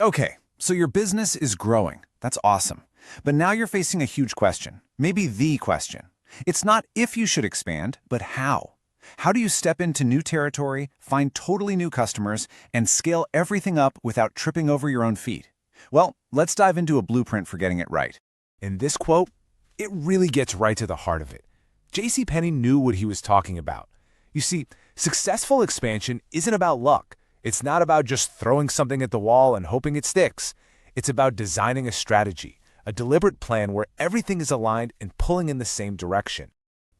Okay, so your business is growing. That's awesome. But now you're facing a huge question, maybe the question. It's not if you should expand, but how. How do you step into new territory, find totally new customers, and scale everything up without tripping over your own feet? Well, let's dive into a blueprint for getting it right. In this quote, it really gets right to the heart of it. JCPenney knew what he was talking about. You see, successful expansion isn't about luck. It's not about just throwing something at the wall and hoping it sticks. It's about designing a strategy, a deliberate plan where everything is aligned and pulling in the same direction.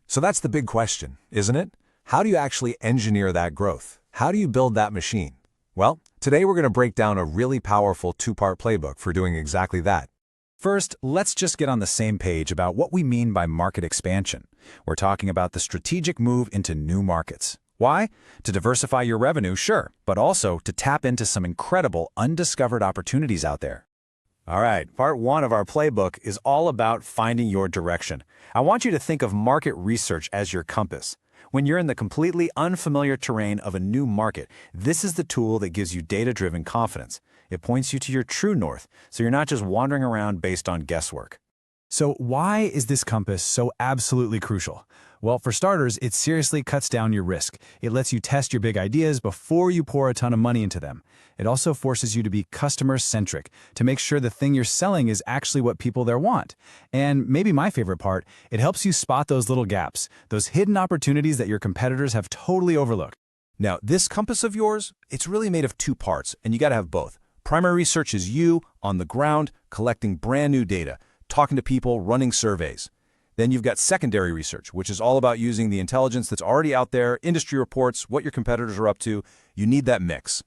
So that's the big question, isn't it? How do you actually engineer that growth? How do you build that machine? Well, today we're going to break down a really powerful two-part playbook for doing exactly that. First, let's just get on the same page about what we mean by market expansion. We're talking about the strategic move into new markets. Why? To diversify your revenue, sure, but also to tap into some incredible undiscovered opportunities out there. All right, part one of our playbook is all about finding your direction. I want you to think of market research as your compass. When you're in the completely unfamiliar terrain of a new market, this is the tool that gives you data-driven confidence. It points you to your true north, so you're not just wandering around based on guesswork. So why is this compass so absolutely crucial? Well, for starters, it seriously cuts down your risk. It lets you test your big ideas before you pour a ton of money into them. It also forces you to be customer-centric, to make sure the thing you're selling is actually what people there want. And maybe my favorite part, it helps you spot those little gaps, those hidden opportunities that your competitors have totally overlooked. Now, this compass of yours, it's really made of two parts, and you gotta have both. Primary research is you, on the ground, collecting brand new data, talking to people, running surveys. Then you've got secondary research, which is all about using the intelligence that's already out there, industry reports, what your competitors are up to. You need that mix.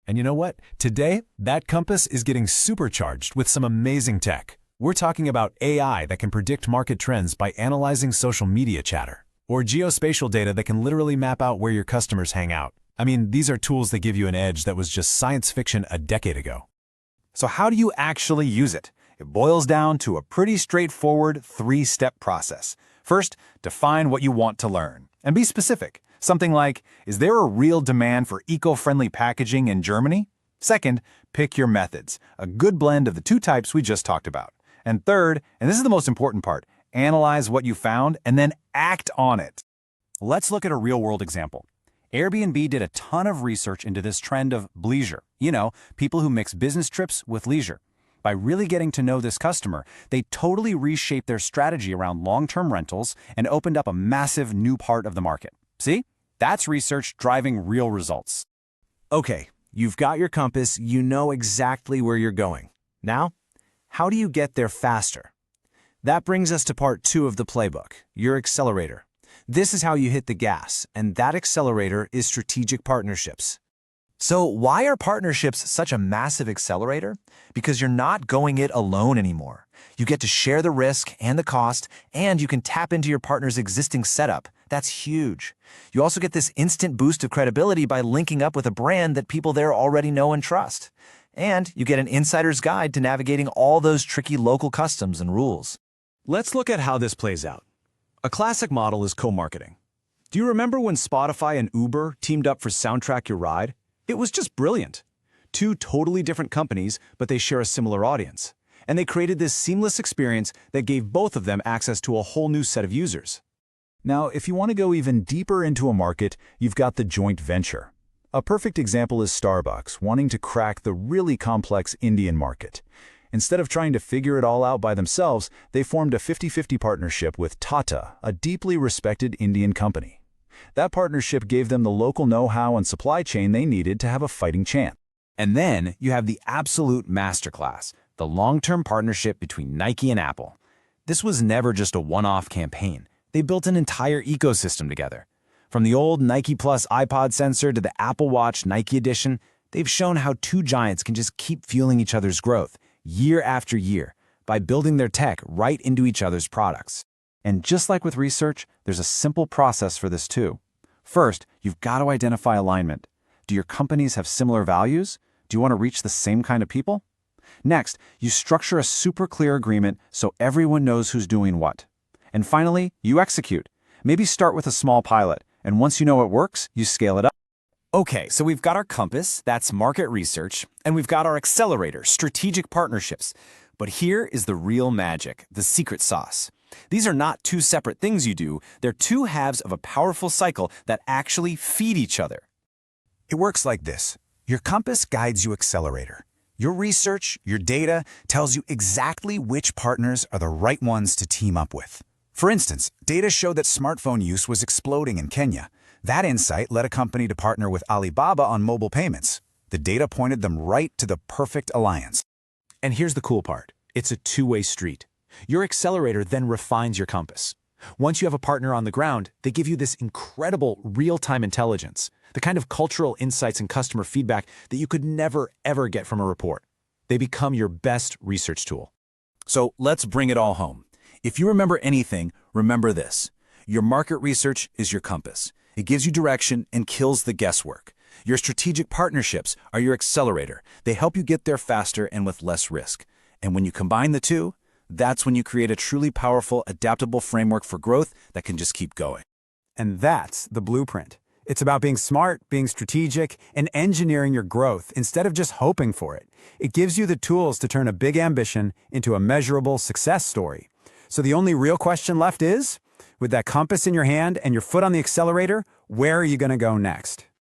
And you know what? Today, that compass is getting supercharged with some amazing tech. We're talking about AI that can predict market trends by analyzing social media chatter, or geospatial data that can literally map out where your customers hang out. I mean, these are tools that give you an edge that was just science fiction a decade ago. So how do you actually use it? It boils down to a pretty straightforward three-step process. First, define what you want to learn. And be specific. Something like, is there a real demand for eco-friendly packaging in Germany? Second, pick your methods. A good blend of the two types we just talked about. And third, and this is the most important part, analyze what you found and then act on it. Let's look at a real-world example. Airbnb did a ton of research into this trend of bleisure. You know, people who mix business trips with leisure. By really getting to know this customer, they totally reshaped their strategy around long-term rentals and opened up a massive new part of the market. See? That's research driving real results. Okay, you've got your compass, you know exactly where you're going. Now, how do you get there faster? That brings us to part two of the playbook, your accelerator. This is how you hit the gas, and that accelerator is strategic partnerships. So why are partnerships such a massive accelerator? Because you're not going it alone anymore. You get to share the risk and the cost, and you can tap into your partner's existing setup. That's huge. You also get this instant boost of credibility by linking up with a brand that people there already know and trust. And you get an insider's guide to navigating all those tricky local customs and rules. Let's look at how this plays out. A classic model is co-marketing. Do you remember when Spotify and Uber teamed up for Soundtrack Your Ride? It was just brilliant. Two totally different companies, but they share a similar audience. And they created this seamless experience that gave both of them access to a whole new set of users. Now, if you want to go even deeper into a market, you've got the joint venture. A perfect example is Starbucks wanting to crack the really complex Indian market. Instead of trying to figure it all out by themselves, they formed a 50-50 partnership with Tata, a deeply respected Indian company. That partnership gave them the local know-how and supply chain they needed to have a fighting chance. And then you have the absolute masterclass, the long-term partnership between Nike and Apple. This was never just a one-off campaign. They built an entire ecosystem together. From the old Nike Plus iPod sensor to the Apple Watch Nike Edition, they've shown how two giants can just keep fueling each other's growth year after year by building their tech right into each other's products. And just like with research, there's a simple process for this too. First, you've got to identify alignment. Do your companies have similar values? Do you want to reach the same kind of people? Next, you structure a super clear agreement so everyone knows who's doing what. And finally, you execute. Maybe start with a small pilot, and once you know it works, you scale it up. Okay, so we've got our compass, that's market research, and we've got our accelerator, strategic partnerships. But here is the real magic, the secret sauce. These are not two separate things you do, they're two halves of a powerful cycle that actually feed each other. It works like this. Your compass guides you accelerator. Your research, your data, tells you exactly which partners are the right ones to team up with. For instance, data showed that smartphone use was exploding in Kenya. That insight led a company to partner with Alibaba on mobile payments. The data pointed them right to the perfect alliance. And here's the cool part. It's a two-way street. Your accelerator then refines your compass. Once you have a partner on the ground, they give you this incredible real-time intelligence, the kind of cultural insights and customer feedback that you could never, ever get from a report. They become your best research tool. So let's bring it all home. If you remember anything, remember this. Your market research is your compass. It gives you direction and kills the guesswork. Your strategic partnerships are your accelerator. They help you get there faster and with less risk. And when you combine the two, that's when you create a truly powerful, adaptable framework for growth that can just keep going. And that's the blueprint. It's about being smart, being strategic, and engineering your growth instead of just hoping for it. It gives you the tools to turn a big ambition into a measurable success story. So the only real question left is, with that compass in your hand and your foot on the accelerator, where are you going to go next?